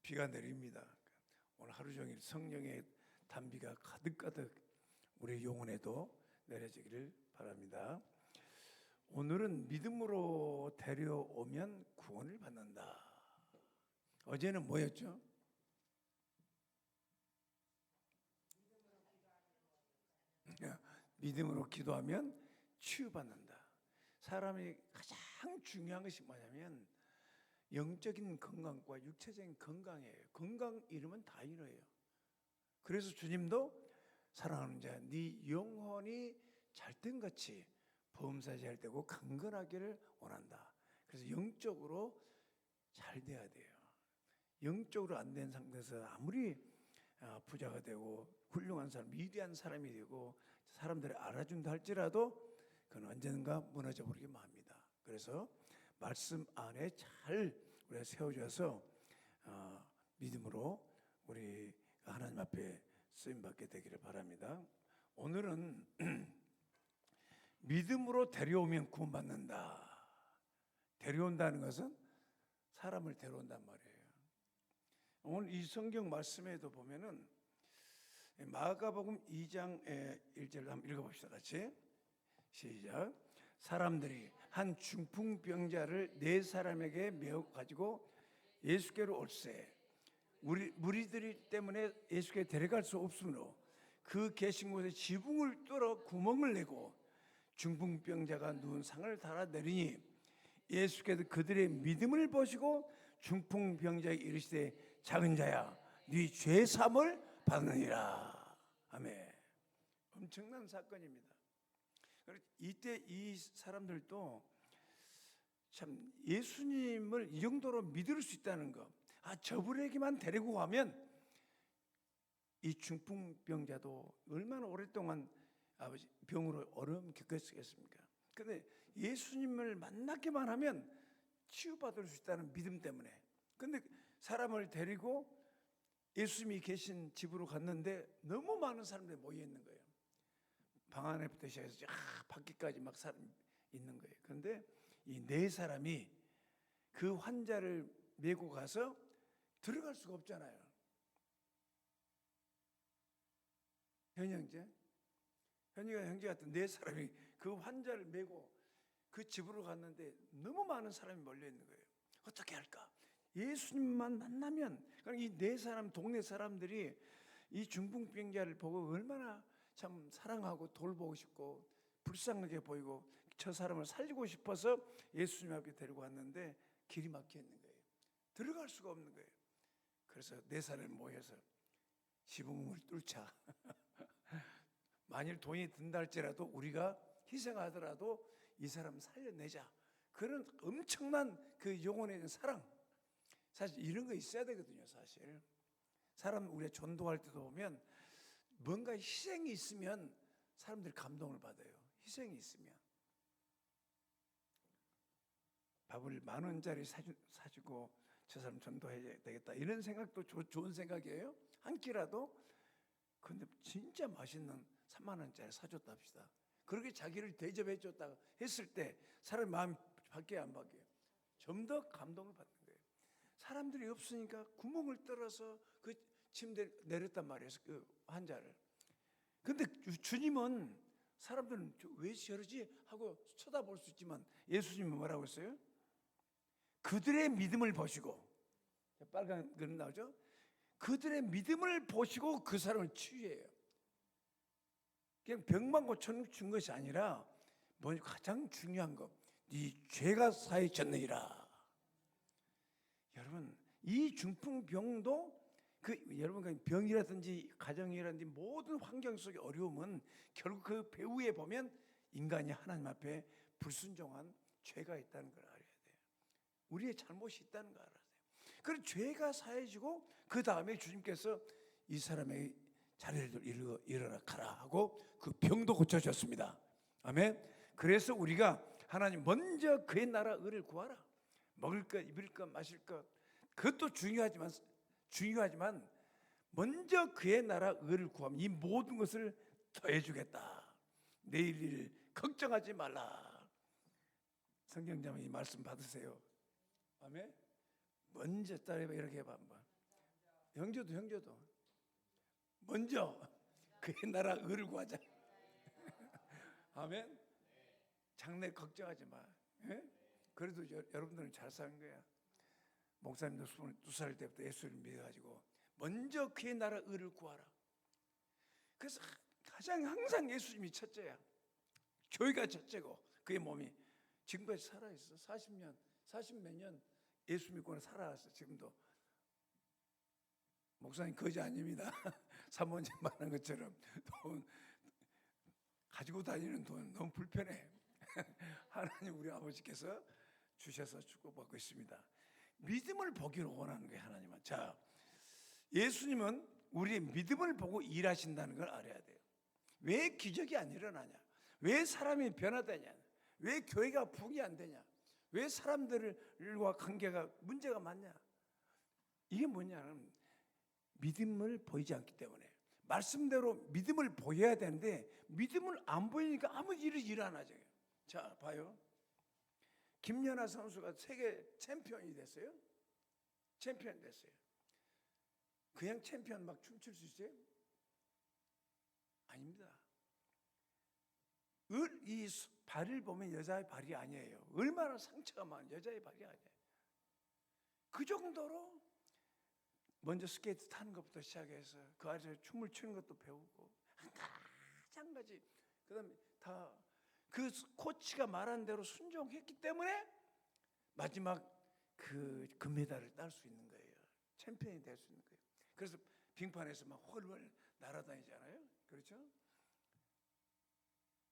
비가 내립니다. 오늘 하루 종일 성령의 단비가 가득가득 우리 영혼에도 내려지기를 바랍니다. 오늘은 믿음으로 데려오면 구원을 받는다. 어제는 뭐였죠? 믿음으로 기도하면 치유받는다. 사람이 가장 중요한 것이 뭐냐면 영적인 건강과 육체적인 건강이에요. 건강 잃으면 다 잃어요. 그래서 주님도 사랑하는 자, 네 영혼이 잘된같이 범사에 잘되고 강건하기를 원한다. 그래서 영적으로 잘 돼야 돼요. 영적으로 안 된 상태에서 아무리 부자가 되고 훌륭한 사람, 위대한 사람이 되고 사람들이 알아준다 할지라도 그건 언젠가 무너져 버리게 맙니다. 그래서 말씀 안에 잘 우리가 세워져서 믿음으로 우리 하나님 앞에 쓰임받게 되기를 바랍니다. 오늘은 믿음으로 데려오면 구원받는다. 데려온다는 것은 사람을 데려온단 말이에요. 오늘 이 성경 말씀에도 보면은 마가복음 2장 1절을 한번 읽어봅시다. 같이 시작. 사람들이 한 중풍병자를 네 사람에게 메어 가지고 예수께로 올세. 무리들이 때문에 예수께 데려갈 수 없으므로 그 계신 곳에 지붕을 뚫어 구멍을 내고 중풍병자가 누운 상을 달아 내리니 예수께서 그들의 믿음을 보시고 중풍병자에게 이르시되 작은 자야 네 죄 사함을 받느니라. 아멘. 엄청난 사건입니다. 이때 이 사람들도 참 예수님을 이 정도로 믿을 수 있다는 거. 저분에게만 데리고 가면 이 중풍병자도 얼마나 오랫동안 아버지 병으로 어려움 겪었겠습니까? 근데 예수님을 만나기만 하면 치유받을 수 있다는 믿음 때문에. 근데 사람을 데리고 예수님이 계신 집으로 갔는데 너무 많은 사람들이 모여 있는 거예요. 방 안에부터 시작해서 밖에까지 막 사람 있는 거예요. 그런데 이 네 사람이 그 환자를 메고 가서 들어갈 수가 없잖아요. 현희 형제 같은 네 사람이 그 환자를 메고 그 집으로 갔는데 너무 많은 사람이 몰려 있는 거예요. 어떻게 할까? 예수님만 만나면, 이 네 사람, 동네 사람들이 이 중풍병자를 보고 얼마나 참 사랑하고 돌보고 싶고 불쌍하게 보이고 저 사람을 살리고 싶어서 예수님 앞에 데리고 왔는데 길이 막혀 있는 거예요. 들어갈 수가 없는 거예요. 그래서 네 사람이 모여서 지붕을 뚫자. 만일 돈이 든다 할지라도 우리가 희생하더라도 이 사람 살려내자. 그런 엄청난 그 영혼에 대한 사랑. 사실 이런 거 있어야 되거든요. 사실 사람 우리가 전도할 때도 보면 뭔가 희생이 있으면 사람들이 감동을 받아요. 희생이 있으면 밥을 10,000원짜리 사주고 저 사람 전도해야 되겠다 이런 생각도 좋은 생각이에요. 한 끼라도. 근데 진짜 맛있는 30,000원짜리 사줬다 합시다. 그렇게 자기를 대접해 줬다 했을 때 사람 마음이 바뀌어요, 안 바뀌어요? 좀 더 감동을 받는 거예요. 사람들이 없으니까 구멍을 뚫어서 그 침대 내렸단 말이에요, 그 환자를. 근데 주님은 사람들은 왜 저러지 하고 쳐다볼 수 있지만 예수님은 뭐라고 했어요? 그들의 믿음을 보시고, 빨간 글 나오죠? 그들의 믿음을 보시고 그 사람을 치유해요. 그냥 병만 고쳐준 것이 아니라 가장 중요한 거, 네 죄가 사해졌느니라. 여러분, 이 중풍병도 여러분 병이라든지 가정이라든지 모든 환경 속의 어려움은 결국 그 배후에 보면 인간이 하나님 앞에 불순종한 죄가 있다는 걸 알아야 돼요. 우리의 잘못이 있다는 걸 알아야 돼요. 그래서 죄가 사해지고 그 다음에 주님께서 이 사람의 자리를 일어나 가라 하고 그 병도 고쳐졌습니다. 아멘. 그래서 우리가 하나님 먼저 그의 나라 의를 구하라. 먹을 것, 입을 것, 마실 것 그것도 중요하지만 먼저 그의 나라 의를 구하면 이 모든 것을 더해주겠다. 내일 일 걱정하지 말라. 성경자매 이 말씀 받으세요. 아멘. 먼저 따라해봐. 이렇게 해봐 한번. 형제도 먼저 그의 나라 의를 구하자. 아멘. 장래 걱정하지 마. 예? 그래도 여러분들은 잘 사는 거야. 목사님도 22살 때부터 예수를 믿어가지고 먼저 그의 나라 의를 구하라. 그래서 가장 항상 예수님이 첫째야. 교회가 첫째고 그의 몸이 지금까지 살아있어. 40몇 년 예수 믿고는 살아왔어. 지금도. 목사님 거지 아닙니다. 사모님 말한 것처럼 돈 가지고 다니는 돈 너무 불편해. 하나님 우리 아버지께서 주셔서 축복받고 있습니다. 믿음을 보기를 원하는 거예요. 하나님은. 자, 예수님은 우리의 믿음을 보고 일하신다는 걸 알아야 돼요. 왜 기적이 안 일어나냐? 왜 사람이 변화되냐? 왜 교회가 부흥이 안 되냐? 왜 사람들과 관계가 문제가 많냐? 이게 뭐냐면 믿음을 보이지 않기 때문에. 말씀대로 믿음을 보여야 되는데 믿음을 안 보이니까 아무 일이 안 하죠. 자, 봐요. 김연아 선수가 세계 챔피언이 됐어요. 챔피언 됐어요. 그냥 챔피언 막 춤출 수 있어요? 아닙니다. 이 발을 보면 여자의 발이 아니에요. 얼마나 상처가 많은 여자의 발이 아니에요. 그 정도로 먼저 스케이트 타는 것부터 시작해서 그 안에서 춤을 추는 것도 배우고 한 가지 그다음에 다 그 코치가 말한 대로 순종했기 때문에 마지막 그 금메달을 딸 수 있는 거예요. 챔피언이 될 수 있는 거예요. 그래서 빙판에서 막 훨훨 날아다니잖아요. 그렇죠?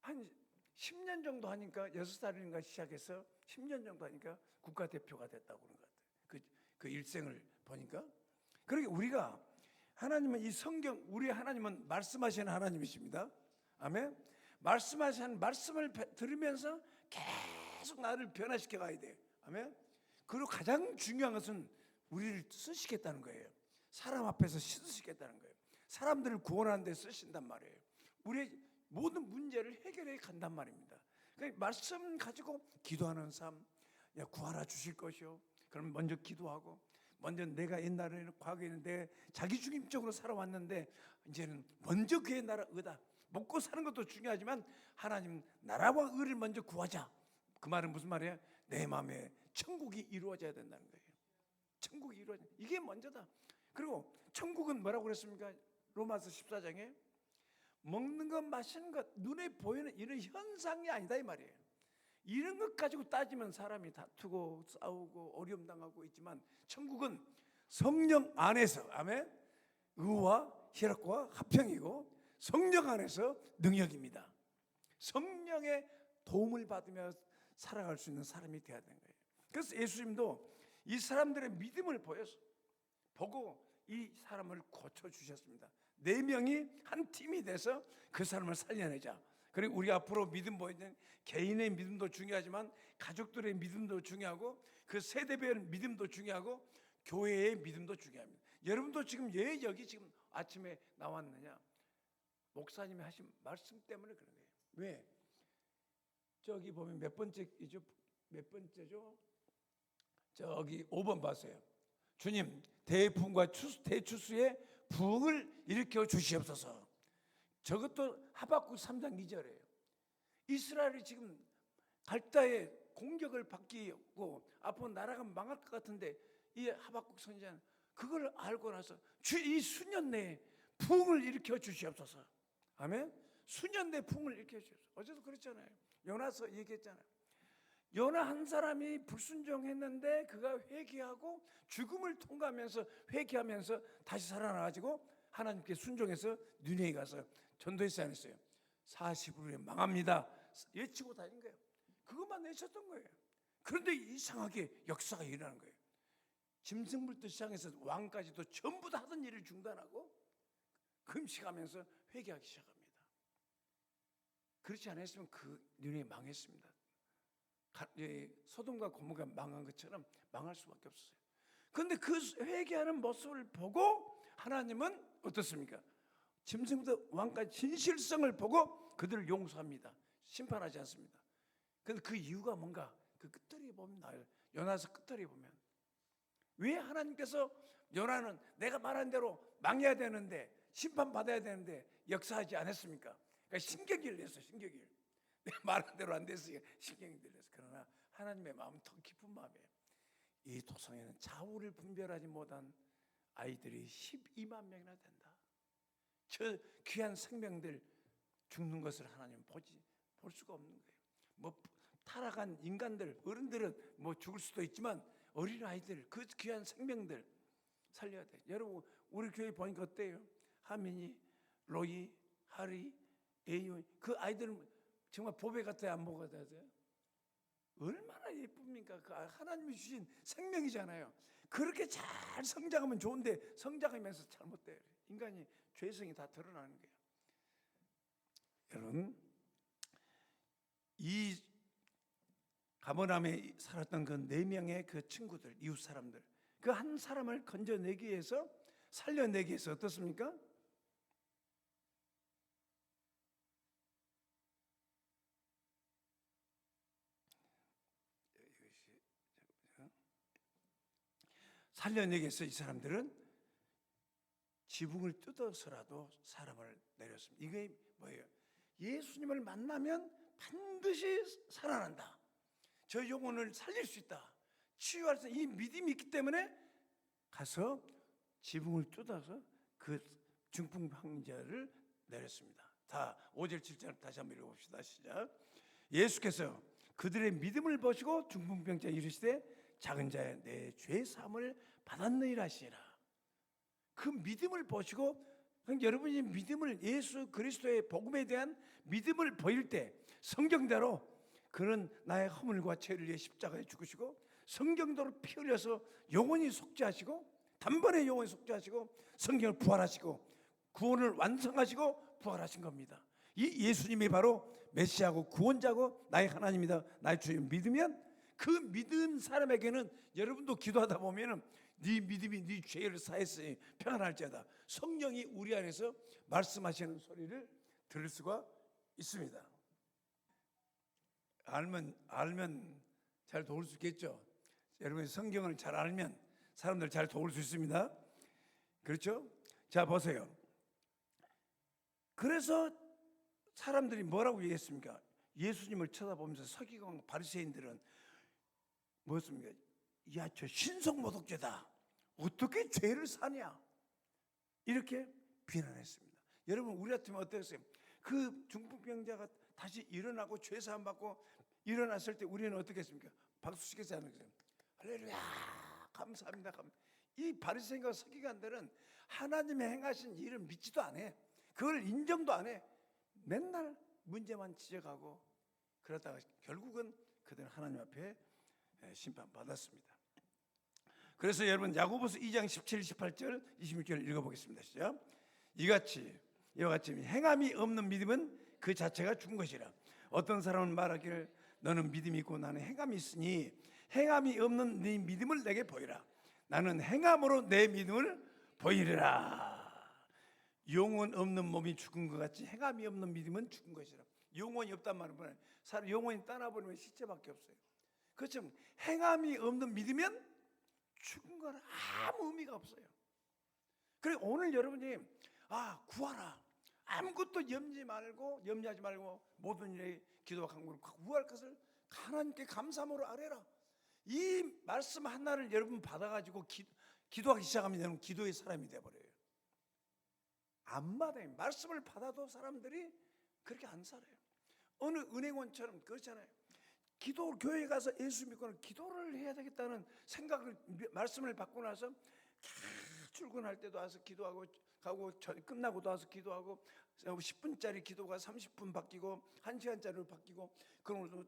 한 10년 정도 하니까 6살인가 시작해서 10년 정도 하니까 국가대표가 됐다고 그런 것 같아요. 그 일생을 보니까. 그러니까 우리가 하나님은 이 성경, 우리 하나님은 말씀하시는 하나님이십니다. 아멘. 말씀하시는 말씀을 들으면서 계속 나를 변화시켜 가야 돼요. 아멘. 그리고 가장 중요한 것은 우리를 쓰시겠다는 거예요. 사람 앞에서 쓰시겠다는 거예요. 사람들을 구원하는 데 쓰신단 말이에요. 우리의 모든 문제를 해결해 간단 말입니다. 그러니까 말씀 가지고 기도하는 삶, 야 구하라 주실 것이요. 그럼 먼저 기도하고, 먼저 내가 옛날에는 과거에는 내 자기 중심적으로 살아왔는데 이제는 먼저 그의 나라 의다. 먹고 사는 것도 중요하지만 하나님 나라와 의를 먼저 구하자. 그 말은 무슨 말이에요? 내 마음에 천국이 이루어져야 된다는 거예요. 천국이 이루어져. 이게 먼저다. 그리고 천국은 뭐라고 그랬습니까? 로마서 14장에 먹는 것, 마시는 것, 눈에 보이는 이런 현상이 아니다 이 말이에요. 이런 것 가지고 따지면 사람이 다투고 싸우고 어려움 당하고 있지만 천국은 성령 안에서, 아멘, 의와 희락과 화평이고 성령 안에서 능력입니다. 성령의 도움을 받으며 살아갈 수 있는 사람이 되어야 되는 거예요. 그래서 예수님도 이 사람들의 믿음을 보고 이 사람을 고쳐주셨습니다. 4명이 한 팀이 돼서 그 사람을 살려내자. 그리고 우리 앞으로 믿음 보이는 개인의 믿음도 중요하지만 가족들의 믿음도 중요하고 그 세대별 믿음도 중요하고 교회의 믿음도 중요합니다. 여러분도 지금 왜 여기 지금 아침에 나왔느냐? 목사님이 하신 말씀 때문에 그런 거예요. 왜? 저기 보면 몇 번째죠? 저기 5번 봤어요. 주님, 대풍과 대추수에 부흥을 일으켜 주시옵소서. 저것도 하박국 3장 2절이에요. 이스라엘이 지금 갈대의 공격을 받고 앞으로 나라가 망할 것 같은데 이 하박국 선지자는 그걸 알고 나서 이 수년 내에 부흥을 일으켜 주시옵소서. 아멘. 수년 내에 부흥을 일으켜 주시옵소서. 어제도 그랬잖아요. 요나서 얘기했잖아요. 요나 한 사람이 불순종했는데 그가 회개하고 죽음을 통과하면서 회개하면서 다시 살아나가지고 하나님께 순종해서 니네에 가서 전도했어요, 안 했어요? 40일에 망합니다 외치고 다닌 거예요. 그것만 외쳤던 거예요. 그런데 이상하게 역사가 일어나는 거예요. 짐승부터 시작해서 왕까지도 전부 다 하던 일을 중단하고 금식하면서 회개하기 시작합니다. 그렇지 않았으면 그 니네에 망했습니다. 소돔과 고모가 망한 것처럼 망할 수밖에 없었어요. 그런데 그 회개하는 모습을 보고 하나님은 어떻습니까? 짐승부터 왕까지 진실성을 보고 그들을 용서합니다. 심판하지 않습니다. 그런데 그 이유가 뭔가 그 끝들이 보면 나요. 요나서 끝들이 보면 왜 하나님께서 요나는 내가 말한 대로 망해야 되는데, 심판받아야 되는데 역사하지 않았습니까? 그러니까 신경질 냈어. 신경질. 내가 말한 대로 안 됐으니까 신경질 냈어. 그러나 하나님의 마음은 더 깊은 마음이에요. 이 도성에는 좌우를 분별하지 못한 아이들이 12만 명이나 된다. 저 귀한 생명들 죽는 것을 하나님은 볼 수가 없는 거예요. 뭐 타락한 인간들, 어른들은 뭐 죽을 수도 있지만 어린 아이들, 그 귀한 생명들 살려야 돼. 여러분, 우리 교회 보니까 어때요? 하민이, 로이, 하리, 에이온, 그 아이들은 정말 보배 같아요, 안 보배 같아요? 얼마나 예쁩니까? 그 하나님이 주신 생명이잖아요. 그렇게 잘 성장하면 좋은데 성장하면서 잘못돼요. 인간이 죄성이 다 드러나는 거예요. 여러분, 이 가버나움에 살았던 그 4명의 그 친구들, 이웃 사람들, 그 한 사람을 건져내기 위해서, 살려내기 위해서 어떻습니까? 살려내기 위해서 이 사람들은 지붕을 뜯어서라도 사람을 내렸습니다. 이게 뭐예요? 예수님을 만나면 반드시 살아난다. 저 영혼을 살릴 수 있다. 치유할 수 있다. 이 믿음이 있기 때문에 가서 지붕을 뜯어서 그 중풍 환자를 내렸습니다. 다 5절 7절 다시 한번 읽어봅시다. 시작. 예수께서 그들의 믿음을 보시고 중풍병자 이르시되 작은 자야 내 죄 사함을 받았느니라 하시라. 그 믿음을 보시고, 여러분이 믿음을, 예수 그리스도의 복음에 대한 믿음을 보일 때 성경대로 그는 나의 허물과 죄를 위해 십자가에 죽으시고 성경대로 피 흘려서 영원히 속죄하시고 단번에 영원히 속죄하시고 성경을 부활하시고 구원을 완성하시고 부활하신 겁니다. 이 예수님이 바로 메시아고 구원자고 나의 하나님이다, 나의 주님 믿으면, 그 믿은 사람에게는 여러분도 기도하다 보면은 네 믿음이 네 죄를 사했으니 평안할지어다, 성령이 우리 안에서 말씀하시는 소리를 들을 수가 있습니다. 알면 잘 도울 수 있겠죠. 여러분이 성경을 잘 알면 사람들 잘 도울 수 있습니다. 그렇죠? 자, 보세요. 그래서 사람들이 뭐라고 얘기했습니까? 예수님을 쳐다보면서 서기관 바리새인들은 뭐였습니까? 야, 저 신성모독죄다, 어떻게 죄를 사냐, 이렇게 비난했습니다. 여러분, 우리 같으면 어땠어요? 그 중풍병자가 다시 일어나고 죄 사함 받고 일어났을 때 우리는 어떻게 했습니까? 박수 치겠지 않겠어요? 할렐루야, 감사합니다. 이 바리새인과 서기관들은 하나님의 행하신 일을 믿지도 않아. 그걸 인정도 안 해. 맨날 문제만 지적하고 그러다가 결국은 그들은 하나님 앞에 심판받았습니다. 그래서 여러분, 야고보서 2장 17, 18절, 26절 읽어보겠습니다. 시작. 이와 같이 행함이 없는 믿음은 그 자체가 죽은 것이라. 어떤 사람은 말하기를 너는 믿음이 있고 나는 행함이 있으니 행함이 없는 네 믿음을 내게 보이라. 나는 행함으로 내 믿음을 보이리라. 영혼 없는 몸이 죽은 것 같이 행함이 없는 믿음은 죽은 것이라. 영혼이 없단 말은 뭐냐? 사람 영혼이 떠나버리면 시체밖에 없어요. 그렇지만 행함이 없는 믿으면 죽은 건 아무 의미가 없어요. 그래 오늘 여러분이 구하라, 아무것도 염려하지 말고 모든 일에 기도와 간구로 구할 것을 하나님께 감사함으로 아뢰라. 이 말씀 하나를 여러분 받아가지고 기도하기 시작하면 여러분 기도의 사람이 되어버려요. 안 받아요. 말씀을 받아도 사람들이 그렇게 안 살아요. 어느 은행원처럼 그렇잖아요. 교회에 가서 예수 믿고는 기도를 해야 되겠다는 생각을, 말씀을 받고 나서 출근할 때도 와서 기도하고 가고 끝나고도 와서 기도하고 10분짜리 기도가 30분 바뀌고 1시간짜리로 바뀌고, 그러고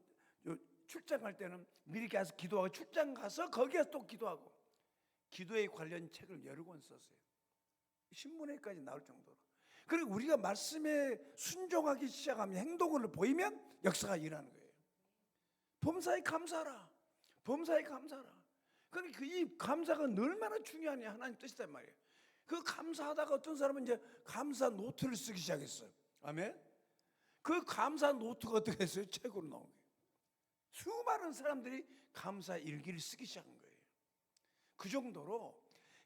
출장 갈 때는 미리 가서 기도하고 출장 가서 거기에서 또 기도하고, 기도에 관련 책을 여러 권 썼어요. 신문에까지 나올 정도로. 그리고 우리가 말씀에 순종하기 시작하면, 행동을 보이면 역사가 일어나는 거예요. 범사에 감사하라. 범사에 감사하라. 그러니까 이 감사가 얼마나 중요하냐, 하나님 뜻이단 말이에요. 그 감사하다가 어떤 사람은 이제 감사 노트를 쓰기 시작했어요. 아멘. 그 감사 노트가 어떻게 했어요? 책으로 나온 거예요. 수많은 사람들이 감사 일기를 쓰기 시작한 거예요. 그 정도로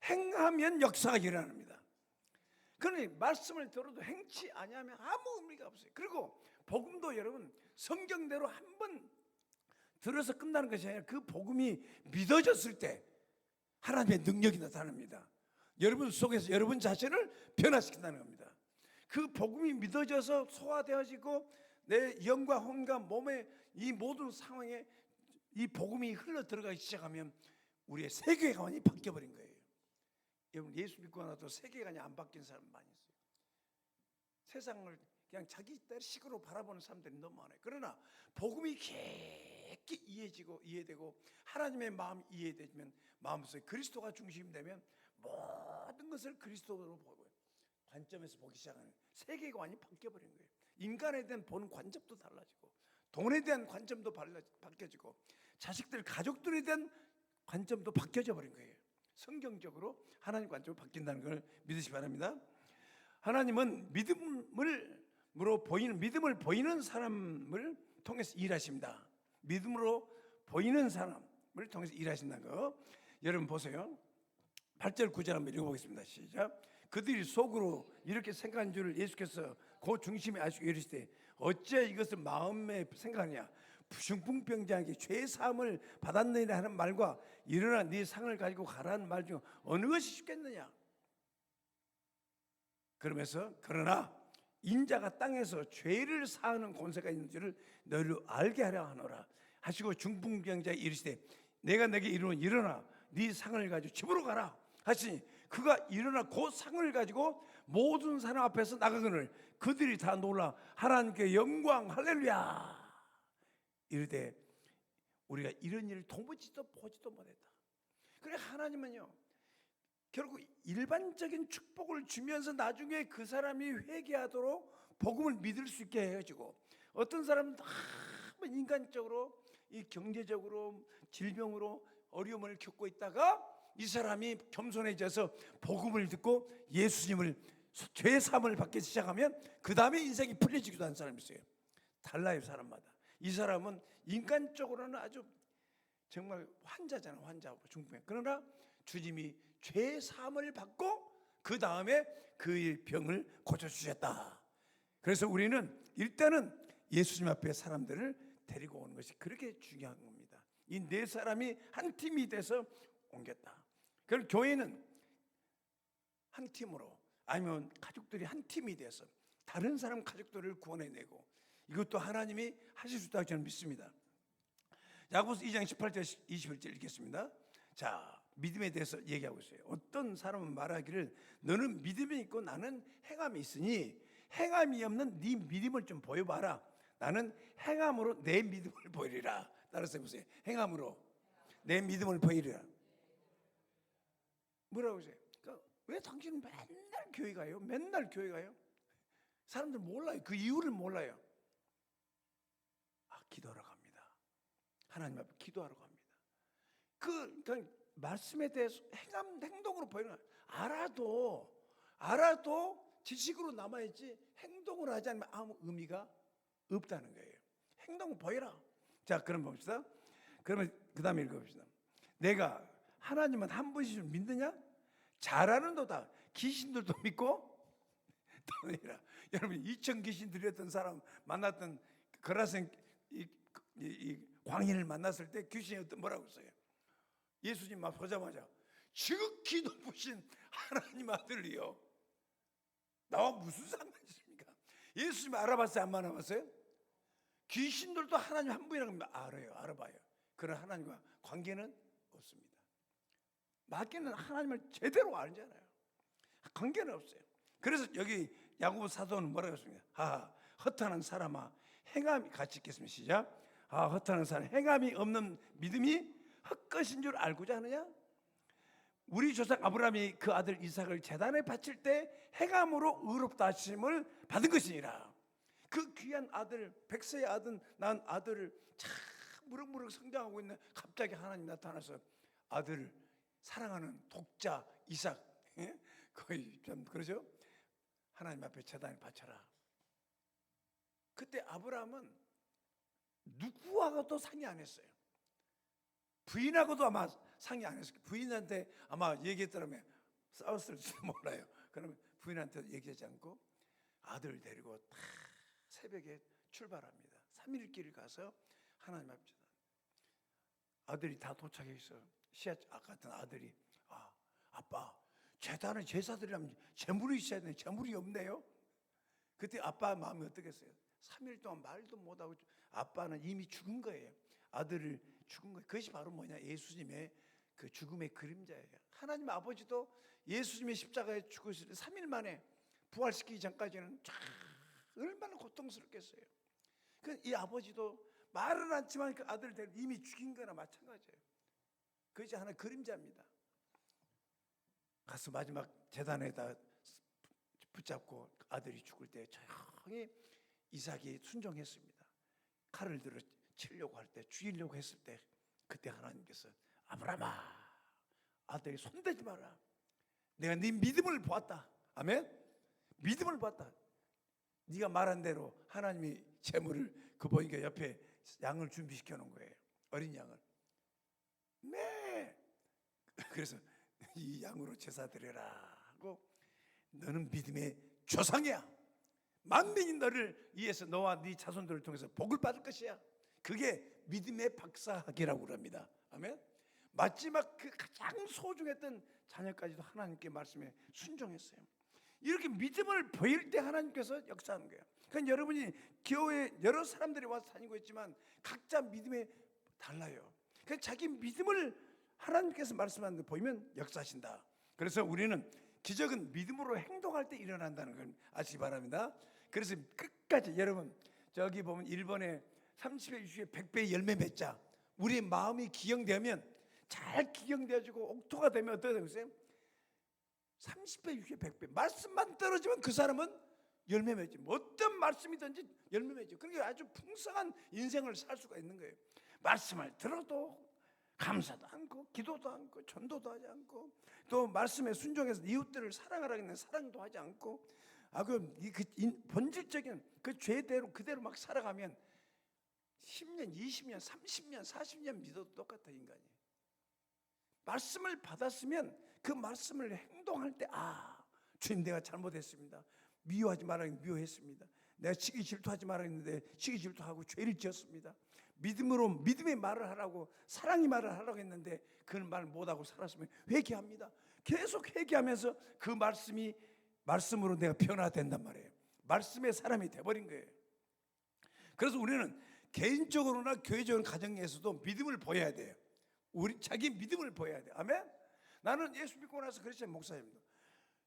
행하면 역사가 일어납니다. 그러니 말씀을 들어도 행치 아니하면 아무 의미가 없어요. 그리고 복음도 여러분 성경대로 한번 들어서 끝나는 것이 아니라 그 복음이 믿어졌을 때 하나님의 능력이 나타납니다. 여러분 속에서 여러분 자신을 변화시킨다는 겁니다. 그 복음이 믿어져서 소화되어지고 내 영과 혼과 몸의 이 모든 상황에 이 복음이 흘러 들어가기 시작하면 우리의 세계관이 바뀌어버린 거예요. 여러분 예수 믿고 나도 세계관이 안 바뀐 사람 많이 있어요. 세상을 그냥 자기 식으로 바라보는 사람들이 너무 많아요. 그러나 복음이 깊게 이해되고 하나님의 마음이 이해되면 마음속에 그리스도가 중심이 되면 모든 것을 그리스도로 보고 관점에서 보기 시작하는 세계관이 바뀌어버린 거예요. 인간에 대한 보는 관점도 달라지고 돈에 대한 관점도 바뀌어지고 자식들 가족들에 대한 관점도 바뀌어져 버린 거예요. 성경적으로 하나님 관점이 바뀐다는 걸 믿으시기 바랍니다. 하나님은 믿음을 보이는 사람을 통해서 일하십니다. 믿음으로 보이는 사람을 통해서 일하신다는 거 여러분 보세요. 8절 9절 한번 읽어보겠습니다. 시작. 그들이 속으로 이렇게 생각한 줄을 예수께서 그 중심에 아시고 이르시되 어찌 이것을 마음에 생각하냐 부중풍병자에게 죄 사함을 받았느니라 하는 말과 일어나 네 상을 가지고 가라는 말 중 어느 것이 쉽겠느냐. 그러면서 그러나 인자가 땅에서 죄를 사하는 권세가 있는 줄을 너희로 알게 하려 하노라 하시고 중풍병자에 이르시되 내가 내게 이르노니 일어나 네 상을 가지고 집으로 가라 하시니 그가 일어나 그 상을 가지고 모든 사람 앞에서 나가거늘 그들이 다 놀라 하나님께 영광 할렐루야 이르되 우리가 이런 일을 보지도 못했다. 그래 하나님은요 결국 일반적인 축복을 주면서 나중에 그 사람이 회개하도록 복음을 믿을 수 있게 해가지고 어떤 사람은 너무 인간적으로 이 경제적으로 질병으로 어려움을 겪고 있다가 이 사람이 겸손해져서 복음을 듣고 예수님을 죄 사함을 받기 시작하면 그 다음에 인생이 풀려지기도 한 사람이 있어요. 달라요 사람마다. 이 사람은 인간적으로는 아주 정말 환자잖아요. 환자고 중풍. 그러나 주님이 죄 사함을 받고 그 다음에 그의 병을 고쳐주셨다. 그래서 우리는 일단은 예수님 앞에 사람들을 데리고 오는 것이 그렇게 중요한 겁니다. 이 네 사람이 한 팀이 돼서 옮겼다. 그럼 교회는 한 팀으로 아니면 가족들이 한 팀이 돼서 다른 사람 가족들을 구원해내고 이것도 하나님이 하실 수 있다고 저는 믿습니다. 야고보서 2장 18절 21절 읽겠습니다. 자, 믿음에 대해서 얘기하고 있어요. 어떤 사람은 말하기를 너는 믿음이 있고 나는 행함이 있으니 행함이 없는 네 믿음을 좀 보여봐라. 나는 행함으로 내 믿음을 보이리라. 따라서 해보세요. 행함으로 내 믿음을 보이리라. 뭐라고 하세요? 그러니까 왜 당신은 맨날 교회 가요? 맨날 교회 가요? 사람들 몰라요. 그 이유를 몰라요. 기도하러 갑니다. 하나님 앞에 기도하러 갑니다. 그러니까 말씀에 대해서 행동으로 보이는 알아도 지식으로 남아있지 행동을 하지 않으면 아무 의미가 없다는 거예요. 행동을 보여라. 자, 그럼 봅시다. 그러면 그 다음에 읽어봅시다. 내가 하나님은 한 분이실 믿느냐? 잘하는도다. 귀신들도 믿고 또 아니라 여러분 2천 귀신 들였던 사람 만났던 거라생 이 광인을 만났을 때 귀신이 뭐라고 했어요? 예수님 막 보자마자 지극히 높으신 하나님 아들이요 나와 무슨 상관이 있습니까? 예수님 알아봤어요? 안 알아봤어요? 귀신들도 하나님 한 분이라고 알아봐요. 그러나 하나님과 관계는 없습니다. 마귀는 하나님을 제대로 알잖아요. 관계는 없어요. 그래서 여기 야고보 사도는 뭐라고 했습니까? 허탄한 사람아 행함이 같이 읽겠습니다. 시작. 허탄한 사람 행함이 없는 믿음이 헛것인 줄 알고자 하느냐? 우리 조상 아브라함이 그 아들 이삭을 제단에 바칠 때 행함으로 의롭다 하심을 받은 것이니라. 그 귀한 아들 백세의 아들 난 아들을 참 무럭무럭 성장하고 있는 갑자기 하나님 나타나서 아들을 사랑하는 독자 이삭 거의 좀 그러죠? 하나님 앞에 제단에 바쳐라. 그때 아브라함은 누구와도 상의 안 했어요. 부인하고도 아마 상의 안 했을 거예요. 부인한테 아마 얘기했더라면 싸웠을지도 몰라요. 그러면 부인한테 얘기하지 않고 아들 데리고 다 새벽에 출발합니다. 3일 길을 가서 하나님 앞에 아들이 다 도착해 있어요. 시앗 같은 아들이 아빠 제단은 제사드리려면 재물이 있어야 되는데 재물이 없네요. 그때 아빠 마음이 어떻겠어요? 3일 동안 말도 못하고 아빠는 이미 죽은 거예요. 아들을 죽은 거예요. 그것이 바로 뭐냐? 예수님의 그 죽음의 그림자예요. 하나님 아버지도 예수님의 십자가에 죽으실 때 3일 만에 부활시키기 전까지는 얼마나 고통스럽겠어요. 이 아버지도 말은 않지만 그 아들을 데리고 이미 죽인 거나 마찬가지예요. 그것이 하나의 그림자입니다. 가서 마지막 제단에다 붙잡고 아들이 죽을 때 조용히 이삭이 순종했습니다. 칼을 들어 치려고 할 때, 죽이려고 했을 때 그때 하나님께서 아브라함아 아들이 손대지 마라. 내가 네 믿음을 보았다. 아멘. 믿음을 보았다. 네가 말한 대로 하나님이 재물을 그 보니까 옆에 양을 준비시켜 놓은 거예요. 어린 양을. 네. 그래서 이 양으로 제사 드려라 하고 너는 믿음의 조상이야. 만민이 너를 위해서 너와 네 자손들을 통해서 복을 받을 것이야. 그게 믿음의 박사학이라고 그럽니다. 아멘. 마지막 그 가장 소중했던 자녀까지도 하나님께 말씀에 순종했어요. 이렇게 믿음을 보일 때 하나님께서 역사하는 거예요. 그러니까 여러분이 교회에 여러 사람들이 와서 다니고 있지만 각자 믿음이 달라요. 그러니까 자기 믿음을 하나님께서 말씀하는 데 보이면 역사하신다. 그래서 우리는 기적은 믿음으로 행동할 때 일어난다는 걸 아시기 바랍니다. 그래서 끝까지 여러분 저기 보면 1번에 30배, 60배, 100배 열매 맺자. 우리의 마음이 기경되면 잘 기경되어지고 옥토가 되면 어떻게 되겠어요? 30배, 60배, 100배 말씀만 떨어지면 그 사람은 열매 맺지. 어떤 말씀이든지 열매 맺죠. 그러니까 아주 풍성한 인생을 살 수가 있는 거예요. 말씀을 들어도 감사도 않고 기도도 않고 전도도 하지 않고 또 말씀에 순종해서 이웃들을 사랑하라고 했는데 사랑도 하지 않고 본질적인 그 죄대로 그대로 막 살아가면 10년, 20년, 30년, 40년 믿어도 똑같아 인간이. 말씀을 받았으면 그 말씀을 행동할 때 주님 내가 잘못했습니다. 미워하지 말라 했는데 미워했습니다. 내가 시기 질투하지 말라 했는데 시기 질투하고 죄를 지었습니다. 믿음으로 믿음의 말을 하라고 사랑의 말을 하라고 했는데 그런 말을 못하고 살았으면 회개합니다. 계속 회개하면서 그 말씀으로 내가 변화된단 말이에요. 말씀의 사람이 돼버린 거예요. 그래서 우리는 개인적으로나 교회적인 가정에서도 믿음을 보여야 돼요. 우리 자기 믿음을 보여야 돼요. 아멘. 나는 예수 믿고 나서 그랬어요. 목사님도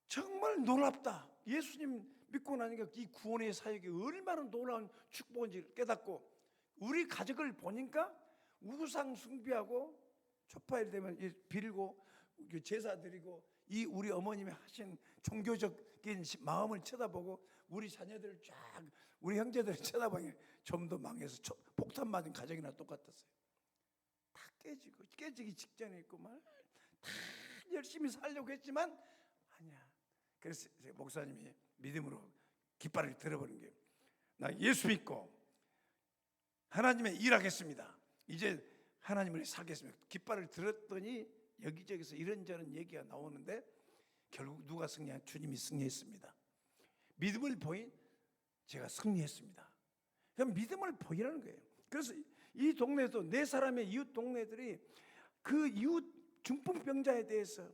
정말 놀랍다. 예수님 믿고 나니까 이 구원의 사역이 얼마나 놀라운 축복인지 깨닫고 우리 가족을 보니까 우상 숭배하고 초파일 되면 빌고 제사 드리고 이 우리 어머님이 하신 종교적인 마음을 쳐다보고 우리 자녀들을 쫙 우리 형제들을 쳐다보니 좀 더 망해서 폭탄 맞은 가정이나 똑같았어요. 다 깨지기 직전에 있고 다 열심히 살려고 했지만 아니야. 그래서 목사님이 믿음으로 깃발을 들어버린 거예요. 나 예수 믿고 하나님의 일하겠습니다. 이제 하나님을 살겠습니다. 깃발을 들었더니 여기저기서 이런저런 얘기가 나오는데 결국 누가 승리한? 주님이 승리했습니다. 믿음을 보인 제가 승리했습니다. 그럼 믿음을 보이라는 거예요. 그래서 이 동네도 네 사람의 이웃 동네들이 그 이웃 중풍병자에 대해서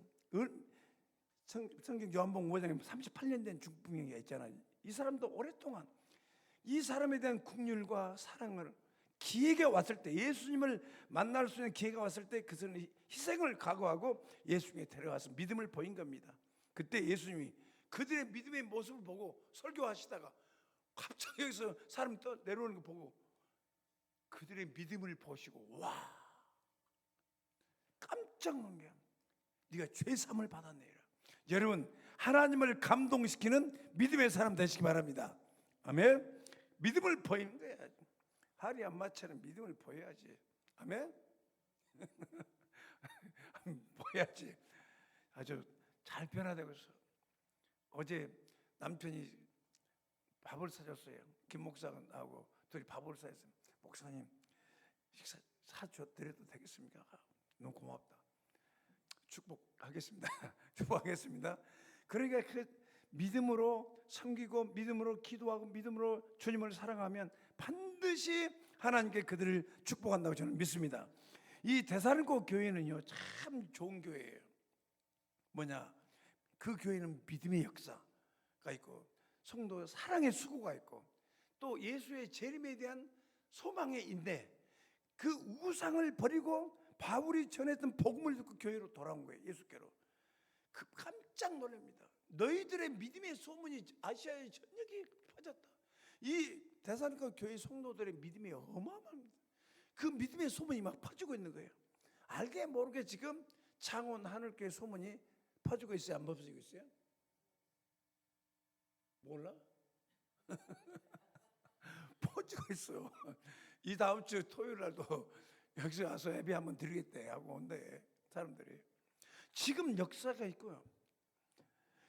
성경 요한복음 5장에 38년 된 중풍병자가 있잖아요. 이 사람도 오랫동안 이 사람에 대한 긍휼과 사랑을 기회가 왔을 때 예수님을 만날 수 있는 기회가 왔을 때 그 사람이 희생을 각오하고 예수님에 데려가서 믿음을 보인 겁니다. 그때 예수님이 그들의 믿음의 모습을 보고 설교하시다가 갑자기 여기서 사람이 또 내려오는 거 보고 그들의 믿음을 보시고 와 깜짝 놀래요. 네가 죄사함을 받았네요. 여러분 하나님을 감동시키는 믿음의 사람 되시기 바랍니다. 아멘. 믿음을 보이는 거야. 하리 안마처럼 믿음을 보여야지. 아멘. 보여야지. 아주 잘 변화되고 있어. 어제 남편이 밥을 사줬어요. 김 목사하고 둘이 밥을 사줬어요. 목사님 식사 사드려도 되겠습니까? 너무 고맙다. 축복하겠습니다. 축복하겠습니다. 그러니까 그 믿음으로 섬기고 믿음으로 기도하고 믿음으로 주님을 사랑하면 반드시 하나님께 그들을 축복한다고 저는 믿습니다. 이 데살로니가 교회는요 참 좋은 교회예요. 뭐냐, 그 교회는 믿음의 역사가 있고 성도 사랑의 수고가 있고 또 예수의 재림에 대한 소망의 인내, 그 우상을 버리고 바울이 전했던 복음을 듣고 교회로 돌아온 거예요. 예수께로. 그 깜짝 놀랍니다. 너희들의 믿음의 소문이 아시아의 전역에 퍼졌다. 이 데살로니가 교회 성도들의 믿음이 어마어마합니다. 그 믿음의 소문이 막 퍼지고 있는 거예요. 알게 모르게 지금 창원 하늘교회 소문이 퍼지고 있어요? 안 퍼지고 있어요? 몰라? 퍼지고 있어요. 이 다음 주 토요일 날도 여기서 와서 예배 한번 드리겠대 하고 온대 사람들이. 지금 역사가 있고요.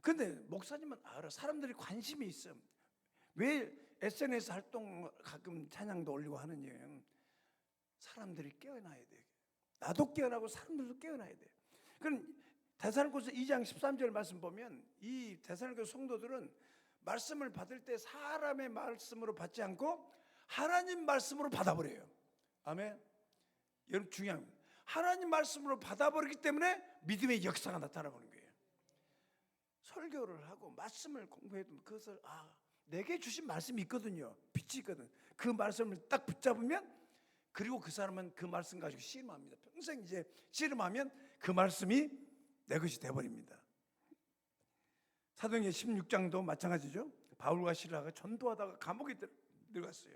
근데 목사님은 알아. 사람들이 관심이 있어. 왜 SNS 활동 가끔 찬양도 올리고 하느냐. 사람들이 깨어나야 돼. 나도 깨어나고 사람들도 깨어나야 돼. 그럼 데살로니가서 2장 13절 말씀 보면 이 데살로니가 성도들은 말씀을 받을 때 사람의 말씀으로 받지 않고 하나님 말씀으로 받아버려요. 아멘. 여러분 중요합니다. 하나님 말씀으로 받아버리기 때문에 믿음의 역사가 나타나보는 거예요. 설교를 하고 말씀을 공부해도 그것을 내게 주신 말씀이 있거든요. 빛이 있거든. 그 말씀을 딱 붙잡으면 그리고 그 사람은 그 말씀 가지고 씨름합니다. 평생 이제 씨름하면 그 말씀이 내 것이 돼버립니다. 사도행전 16장도 마찬가지죠. 바울과 실라가 전도하다가 감옥에 들어갔어요.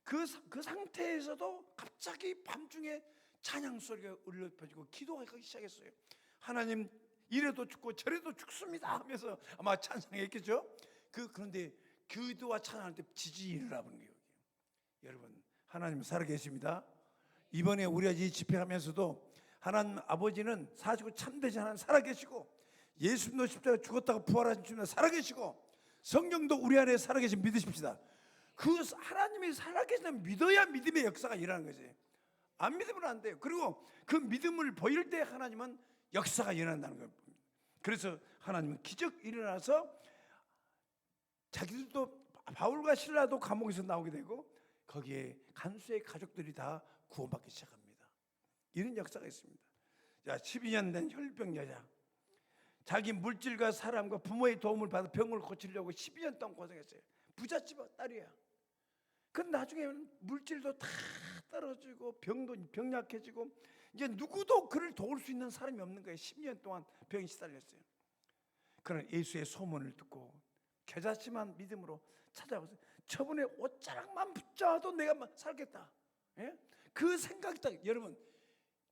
그 상태에서도 갑자기 밤중에 찬양 소리가 울려 퍼지고 기도하기 시작했어요. 하나님 이래도 죽고 저래도 죽습니다 하면서 아마 찬양했겠죠. 그런데 기도와 찬양할 때 지진이 일어나는 거예요. 여러분 하나님 살아계십니다. 이번에 우리가 이 집회하면서도 하나님 아버지는 사시고 참되신 하나님 살아계시고 예수님도 십자가에 죽었다가 부활하신 주님 살아계시고 성령도 우리 안에 살아계신 믿으십시다. 그 하나님이 살아계시는 믿어야 믿음의 역사가 일어나는 거지. 안 믿으면 안 돼요. 그리고 그 믿음을 보일 때 하나님은 역사가 일어난다는 거예요. 그래서 하나님은 기적 일어나서 자기들도 바울과 실라도 감옥에서 나오게 되고 거기에 간수의 가족들이 다 구원받기 시작합니다. 이런 역사가 있습니다. 자, 12년 된 혈병 여자, 자기 물질과 사람과 부모의 도움을 받아 병을 고치려고 12년 동안 고생했어요. 부잣집 딸이야. 근데 나중에 물질도 다 떨어지고 병 약해지고 이제 누구도 그를 도울 수 있는 사람이 없는 거예요. 10년 동안 병이 시달렸어요. 그러나 예수의 소문을 듣고 겨자씨만 믿음으로 찾아가서 저분의 옷자락만 붙잡아도 내가 살겠다. 예? 그 생각이 딱, 여러분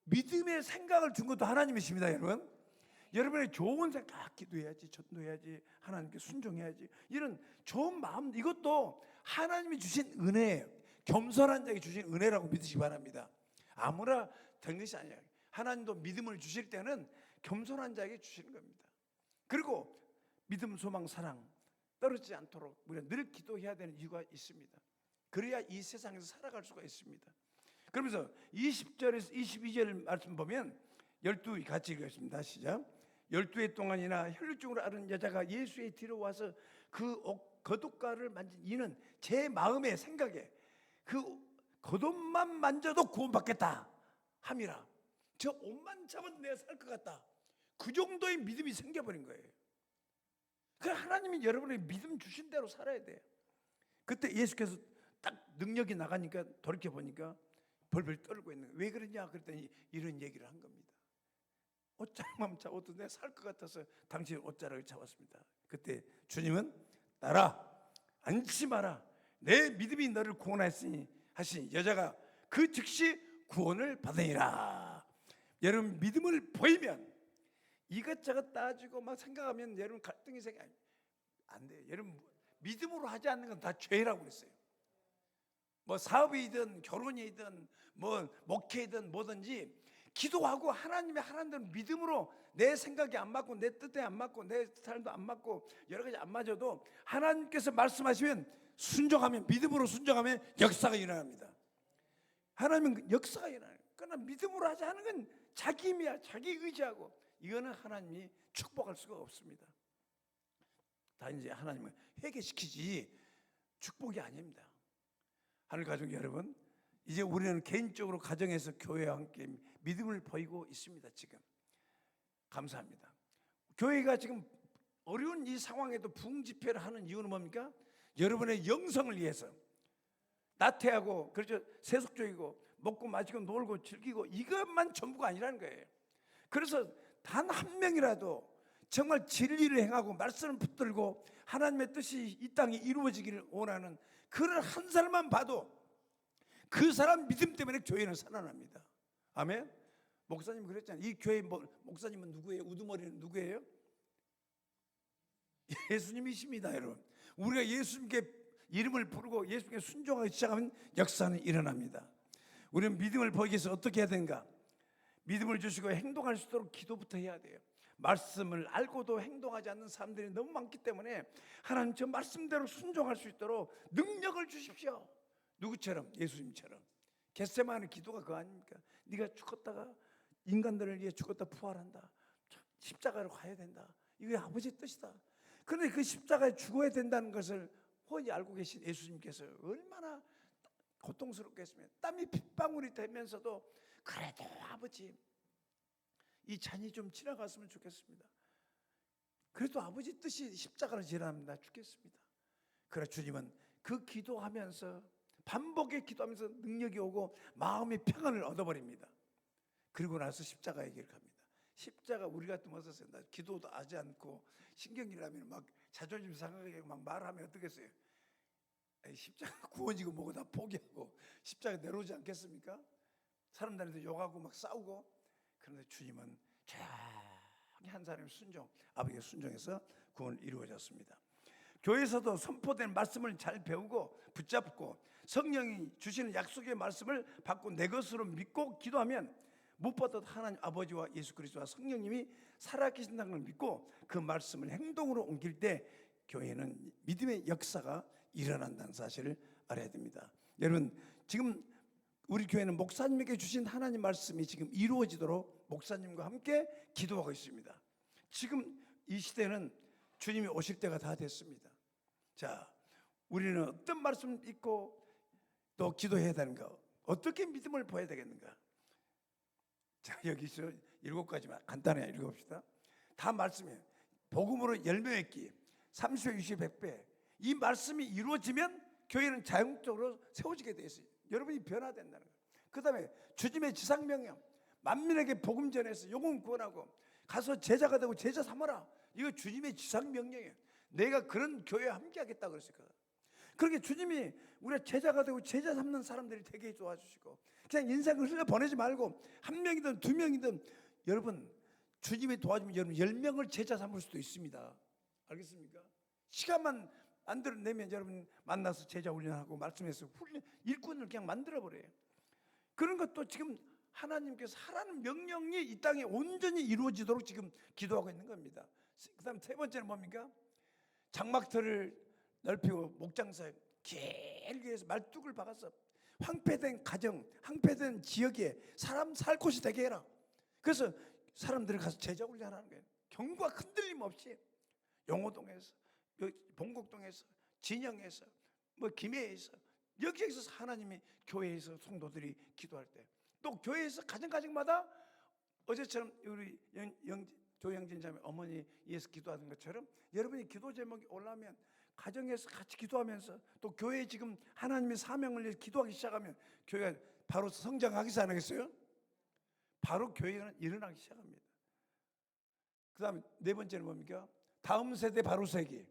믿음의 생각을 준 것도 하나님이십니다. 여러분 여러분의 좋은 생각, 기도해야지, 전도해야지, 하나님께 순종해야지, 이런 좋은 마음, 이것도 하나님이 주신 은혜예요. 겸손한 자에게 주신 은혜라고 믿으시기 바랍니다. 아무나 된 것이 아니에요. 하나님도 믿음을 주실 때는 겸손한 자에게 주시는 겁니다. 그리고 믿음, 소망, 사랑 떨어지지 않도록 우리가 늘 기도해야 되는 이유가 있습니다. 그래야 이 세상에서 살아갈 수가 있습니다. 그러면서 20절에서 22절 말씀 보면 12 같이 읽겠습니다. 시작. 12해 동안이나 혈루증으로 앓은 여자가 예수의 뒤로 와서 그 겉옷가를 만진 이는 제 마음의 생각에 그 겉옷만 만져도 구원받겠다 함이라. 저 옷만 잡아도 내가 살 것 같다. 그 정도의 믿음이 생겨버린 거예요. 그러니까 하나님이 여러분의 믿음 주신 대로 살아야 돼요. 그때 예수께서 딱 능력이 나가니까 돌이켜보니까 벌벌 떨고 있는 거예요. 왜 그러냐 그랬더니 이런 얘기를 한 겁니다. 옷자락만 잡아도 내가 살 것 같아서 당신 옷자락을 잡았습니다. 그때 주님은 따라 안심하라, 내 믿음이 너를 구원하였으니 하시니 여자가 그 즉시 구원을 받으니라. 여러분 믿음을 보이면 이것저것 따지고 막 생각하면 여러분 갈등이 생겨 안 돼요. 여러분 믿음으로 하지 않는 건 다 죄라고 그랬어요. 뭐 사업이든 결혼이든 뭐 목회든 뭐든지 기도하고 하나님의 하나님대로 믿음으로, 내 생각이 안 맞고 내 뜻에 안 맞고 내 스타일도 안 맞고 여러 가지 안 맞아도 하나님께서 말씀하시면 순종하면, 믿음으로 순종하면 역사가 일어납니다. 하나님은 역사가 일어나요. 그러나 믿음으로 하지 않은 건 자기 힘이야. 자기 의지하고. 이거는 하나님이 축복할 수가 없습니다. 다 이제 하나님을 회개시키지 축복이 아닙니다. 하늘 가족 여러분, 이제 우리는 개인적으로 가정에서 교회와 함께 믿음을 보이고 있습니다. 지금 감사합니다. 교회가 지금 어려운 이 상황에도 부흥 집회를 하는 이유는 뭡니까? 여러분의 영성을 위해서. 나태하고 그렇죠, 세속적이고 먹고 마시고 놀고 즐기고 이것만 전부가 아니라는 거예요. 그래서 단 한 명이라도 정말 진리를 행하고 말씀을 붙들고 하나님의 뜻이 이 땅에 이루어지기를 원하는 그를 한 사람만 봐도 그 사람 믿음 때문에 교회는 살아납니다. 아멘. 목사님 그랬잖아요. 이 교회 목사님은 누구예요? 우두머리는 누구예요? 예수님이십니다, 여러분. 우리가 예수님께 이름을 부르고 예수님께 순종하기 시작하면 역사는 일어납니다. 우리는 믿음을 보이기 위해서 어떻게 해야 되는가? 믿음을 주시고 행동할 수 있도록 기도부터 해야 돼요. 말씀을 알고도 행동하지 않는 사람들이 너무 많기 때문에 하나님 저 말씀대로 순종할 수 있도록 능력을 주십시오. 누구처럼? 예수님처럼. 겟세마네 기도가 그거 아닙니까? 네가 죽었다가 인간들을 위해 죽었다 부활한다. 십자가로 가야 된다. 이게 아버지의 뜻이다. 그런데 그 십자가에 죽어야 된다는 것을 훤히 알고 계신 예수님께서 얼마나 고통스럽겠습니까? 땀이 핏방울이 되면서도 그래도 아버지 이 잔이 좀 지나갔으면 좋겠습니다. 그래도 아버지 뜻이 십자가를 지나갑니다. 죽겠습니다. 그러나 주님은 그 기도하면서 반복의 기도하면서 능력이 오고 마음의 평안을 얻어버립니다. 그리고 나서 십자가의 길을 갑니다. 십자가 우리 같으면 어떠세요? 나 기도도 하지 않고 신경질나면 막 자존심 상하게 막 말하면 어떻겠어요? 십자가 구원이고 뭐고 다 포기하고 십자가 내려오지 않겠습니까? 사람들한테 욕하고 막 싸우고. 그런데 주님은 조용히 한 사람의 순종, 아버지의 순종에서 구원이 이루어졌습니다. 교회에서도 선포된 말씀을 잘 배우고 붙잡고 성령이 주시는 약속의 말씀을 받고 내 것으로 믿고 기도하면 무엇보다도 하나님 아버지와 예수 그리스도와 성령님이 살아계신다는 걸 믿고 그 말씀을 행동으로 옮길 때 교회는 믿음의 역사가 일어난다는 사실을 알아야 됩니다. 여러분, 지금 우리 교회는 목사님에게 주신 하나님 말씀이 지금 이루어지도록 목사님과 함께 기도하고 있습니다. 지금 이 시대는 주님이 오실 때가 다 됐습니다. 자, 우리는 어떤 말씀을 믿고 또 기도해야 되는가? 어떻게 믿음을 보여야 되겠는가? 자, 여기서 7가지만 간단하게 읽어봅시다. 다 말씀이에요. 복음으로 열매 맺기, 30배, 60배, 100배. 이 말씀이 이루어지면 교회는 자연적으로 세워지게 되어 있어요. 여러분이 변화된다는 거예요. 그 다음에 주님의 지상명령, 만민에게 복음 전해서 영혼 구원하고 가서 제자가 되고 제자 삼아라. 이거 주님의 지상명령이에요. 내가 그런 교회에 함께 하겠다고 그랬어요. 그렇게 주님이 우리가 제자가 되고 제자 삼는 사람들이 되게 도와주시고 그냥 인생을 흘려보내지 말고 한 명이든 두 명이든 여러분 주님이 도와주면 여러분 10명을 제자 삼을 수도 있습니다. 알겠습니까? 시간만 만들어내면 여러분 만나서 제자 훈련하고 말씀해서 일꾼을 그냥 만들어버려요. 그런 것도 지금 하나님께서 하라는 명령이 이 땅에 온전히 이루어지도록 지금 기도하고 있는 겁니다. 그 다음 세 번째는 뭡니까? 장막터를 넓히고 목장사에 길게 해서 말뚝을 박아서 황폐된 가정, 황폐된 지역에 사람 살 곳이 되게 해라. 그래서 사람들이 가서 제자 훈련하는 거예요. 경과 흔들림 없이 용호동에서, 봉곡동에서, 진영에서, 김해에서, 여기에서 하나님이 교회에서 성도들이 기도할 때, 또 교회에서 가정마다 어제처럼 우리 조영진 자매 어머니 위해서 기도하는 것처럼 여러분이 기도 제목이 올라오면 가정에서 같이 기도하면서 또 교회에 지금 하나님의 사명을 위해서 기도하기 시작하면 교회가 바로 성장하기 안 하겠어요? 바로 교회는 일어나기 시작합니다. 그 다음에 네 번째는 뭡니까? 다음 세대 바로 세기.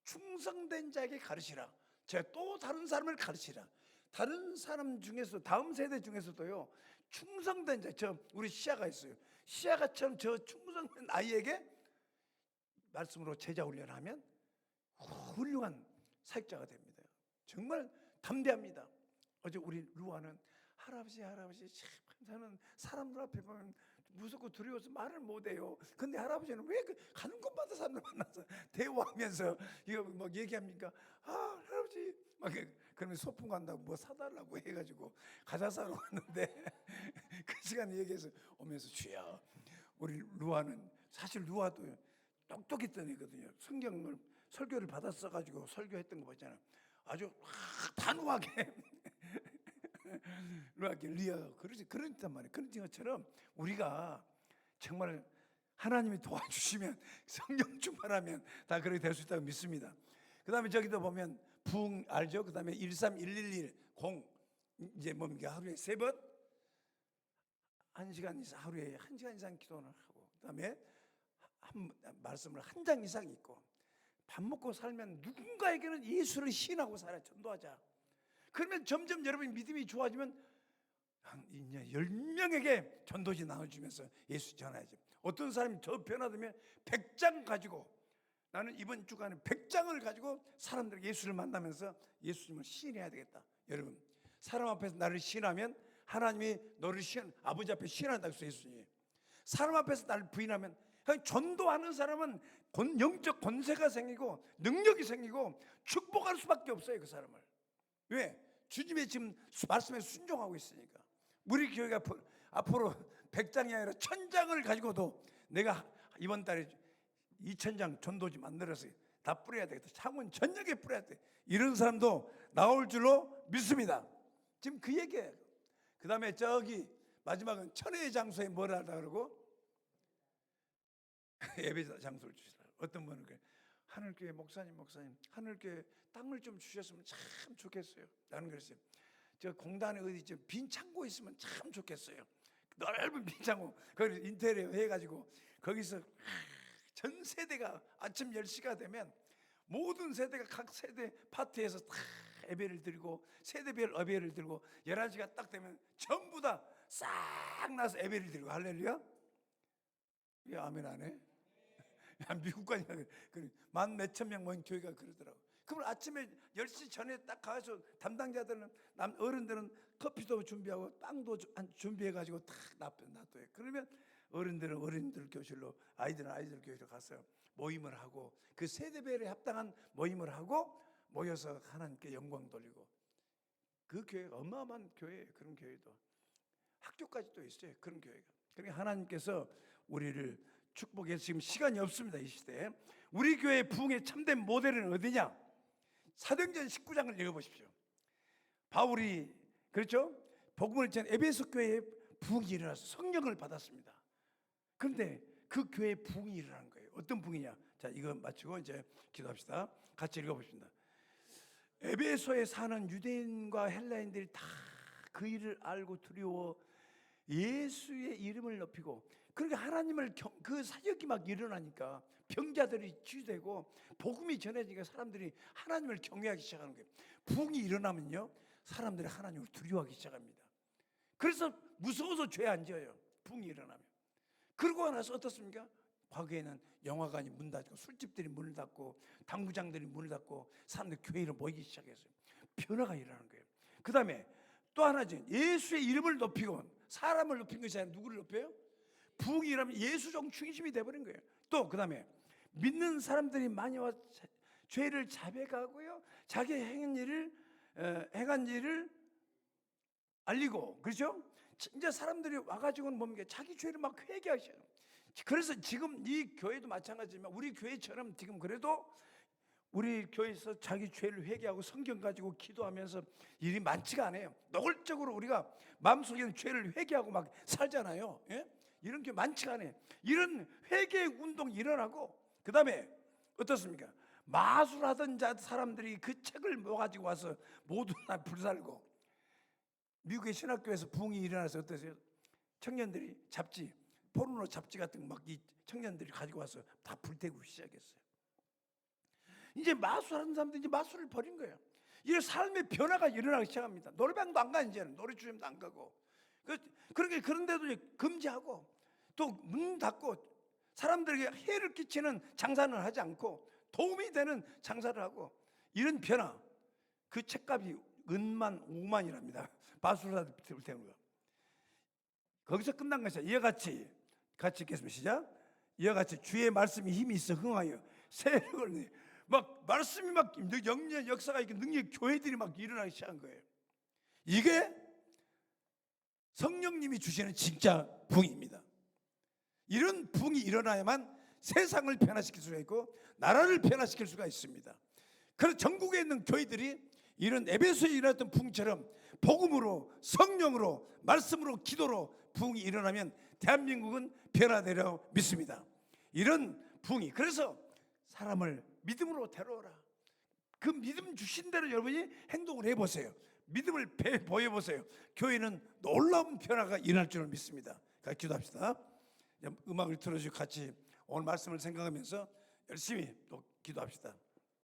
충성된 자에게 가르치라. 제가 또 다른 사람을 가르치라. 다른 사람 중에서 다음 세대 중에서도요 충성된 자, 저 우리 시아가 있어요. 시아가처럼 저 충성된 아이에게 말씀으로 제자 훈련하면 훌륭한 사역자가 됩니다. 정말 담대합니다. 어제 우리 루아는 할아버지 저는 사람들 앞에 보면 무섭고 두려워서 말을 못해요. 근데 할아버지는 왜 가는 곳마다 사람들 만나서 대화하면서 이거 뭐 얘기합니까? 아 할아버지 막 그러면 소풍 간다고 뭐 사달라고 해가지고 과자 사러 갔는데 그 시간에 얘기해서 오면서 주여, 우리 루아는 사실 루아도 똑똑했던 애거든요. 성경을 설교를 받았어가지고 설교했던 거 봤잖아요. 아주 단호하게 루아께 리아가 그랬단 말이에요. 그런 것처럼 우리가 정말 하나님이 도와주시면 성령 충만하면 다 그렇게 될 수 있다고 믿습니다. 그 다음에 저기도 보면 부흥 알죠? 그 다음에 13111 이제 뭡니까? 하루에 3번 1시간 이상, 하루에 1시간 이상 기도를 하고, 그 다음에 말씀을 한 장 이상 읽고, 밥 먹고 살면 누군가에게는 예수를 시인하고 살아. 전도하자. 그러면 점점 여러분 믿음이 좋아지면 한 10명에게 전도지 나눠주면서 예수 전하야지. 어떤 사람이 더 변화되면 100장 가지고, 나는 이번 주간에 100장을 가지고 사람들에게 예수를 만나면서 예수님을 시인해야 되겠다. 여러분, 사람 앞에서 나를 시인하면 하나님이 너를 아버지 앞에 시인한다고 했어요. 예수님이. 사람 앞에서 나를 부인하면, 전도하는 사람은 영적 권세가 생기고 능력이 생기고 축복할 수밖에 없어요. 그 사람을. 왜? 주님의 지금 말씀에 순종하고 있으니까. 우리 교회가 앞으로 100장이 아니라 1000장을 가지고도 내가 이번 달에 2000장 전도지 만들어서 다 뿌려야 되겠다. 창원 전역에 뿌려야 돼. 이런 사람도 나올 줄로 믿습니다. 지금 그 얘기예요. 그 다음에 저기 마지막은 천혜의 장소에 뭘 하라 그러고 예배 장소를 주시라. 어떤 분은 그래, 하늘교회 목사님 하늘교회 땅을 좀 주셨으면 참 좋겠어요. 나는 그랬어요. 저 공단에 어디 빈 창고 있으면 참 좋겠어요. 넓은 빈 창고 거기 인테리어 해가지고 거기서 전 세대가 아침 10시가 되면 모든 세대가 각 세대 파트에서 다 예배를 드리고 세대별 예배를 드리고 11시가 딱 되면 전부 다 싹 나서 예배를 드리고. 할렐루야. 왜 아멘 안 해? 미국까지 만 몇천 명 모인 교회가 그러더라고. 그럼 아침에 10시 전에 딱 가서 담당자들은 어른들은 커피도 준비하고 빵도 준비해가지고 딱 놔둬요. 그러면 어른들은 어른들 교실로, 아이들은 아이들 교실로 가서 모임을 하고 그 세대별에 합당한 모임을 하고 모여서 하나님께 영광 돌리고. 그 교회가 어마어마한 교회예요. 그런 교회도 학교까지도 있어요. 그런 교회가. 그러니까 하나님께서 우리를 축복해서 지금 시간이 없습니다. 이 시대에 우리 교회 부흥의 참된 모델은 어디냐? 사도행전 19장을 읽어보십시오. 바울이 그렇죠? 복음을 전해 에베소 교회에 부흥이 일어나서 성령을 받았습니다. 그런데 그 교회에 부흥이 일어난 거예요. 어떤 부흥이냐? 자, 이거 마치고 이제 기도합시다. 같이 읽어봅시다. 에베소에 사는 유대인과 헬라인들이 다 그 일을 알고 두려워 예수의 이름을 높이고, 그러니까 하나님을 그 사역이 막 일어나니까 병자들이 치유되고 복음이 전해지니까 사람들이 하나님을 경외하기 시작하는 거예요. 부흥이 일어나면요, 사람들이 하나님을 두려워하기 시작합니다. 그래서 무서워서 죄 안 지어요. 부흥이 일어나면. 그러고 나서 어떻습니까? 과거에는 영화관이 문 닫고 술집들이 문을 닫고 당구장들이 문을 닫고 사람들이 교회로 모이기 시작했어요. 변화가 일어나는 거예요. 그 다음에 또 하나죠. 예수의 이름을 높이고, 사람을 높인 것이 아니라 누구를 높여요? 부흥이 일어나면 예수적 중심이 돼버린 거예요. 또 그 다음에 믿는 사람들이 많이 와 죄를 자백하고요, 자기 행한 일을 알리고, 그렇죠? 이제 사람들이 와가지고는 뭡니까? 자기 죄를 막 회개하기 시작해요. 그래서 지금 이 교회도 마찬가지지만 우리 교회처럼 지금 그래도 우리 교회에서 자기 죄를 회개하고 성경 가지고 기도하면서 일이 많지가 않아요. 노골적으로 우리가 마음속에 있는 죄를 회개하고 막 살잖아요. 예? 이런 게 많지가 않아요. 이런 회개 운동이 일어나고, 그 다음에 어떻습니까? 마술하던 사람들이 그 책을 모아가지고 와서 모두 다 불살고, 미국의 신학교에서 부흥이 일어나서 어떠세요? 청년들이 잡지, 포르노 잡지 같은 거 막 이 청년들이 가지고 와서 다 불태우기 시작했어요. 이제 마술하는 사람들이 이제 마술을 버린 거예요. 이 삶의 변화가 일어나기 시작합니다. 노래방도 안 가, 이제는 노래주점도 안 가고. 그렇게 그런데도 금지하고 또 문 닫고 사람들에게 해를 끼치는 장사는 하지 않고 도움이 되는 장사를 하고, 이런 변화. 그 책값이 은만 5만이랍니다. 마술사들 불태우는 거. 거기서 끝난 것이야. 이와 같이 읽겠습니다. 시작. 이와 같이 주의 말씀이 힘이 있어 흥하여 세력을 막 말씀이 막 영리한 역사가 있고 능력 교회들이 막 일어나기 시작한 거예요. 이게 성령님이 주시는 진짜 부흥입니다. 이런 부흥이 일어나야만 세상을 변화시킬 수가 있고 나라를 변화시킬 수가 있습니다. 그래서 전국에 있는 교회들이 이런 에베소에 일어났던 부흥처럼 복음으로, 성령으로, 말씀으로, 기도로 부흥이 일어나면 대한민국은 변화되려 믿습니다. 이런 부흥이, 그래서 사람을 믿음으로 데려오라. 그 믿음 주신 대로 여러분이 행동을 해보세요. 믿음을 보여보세요. 교회는 놀라운 변화가 일어날 줄 믿습니다. 같이 기도합시다. 음악을 틀어주시고 같이 오늘 말씀을 생각하면서 열심히 또 기도합시다.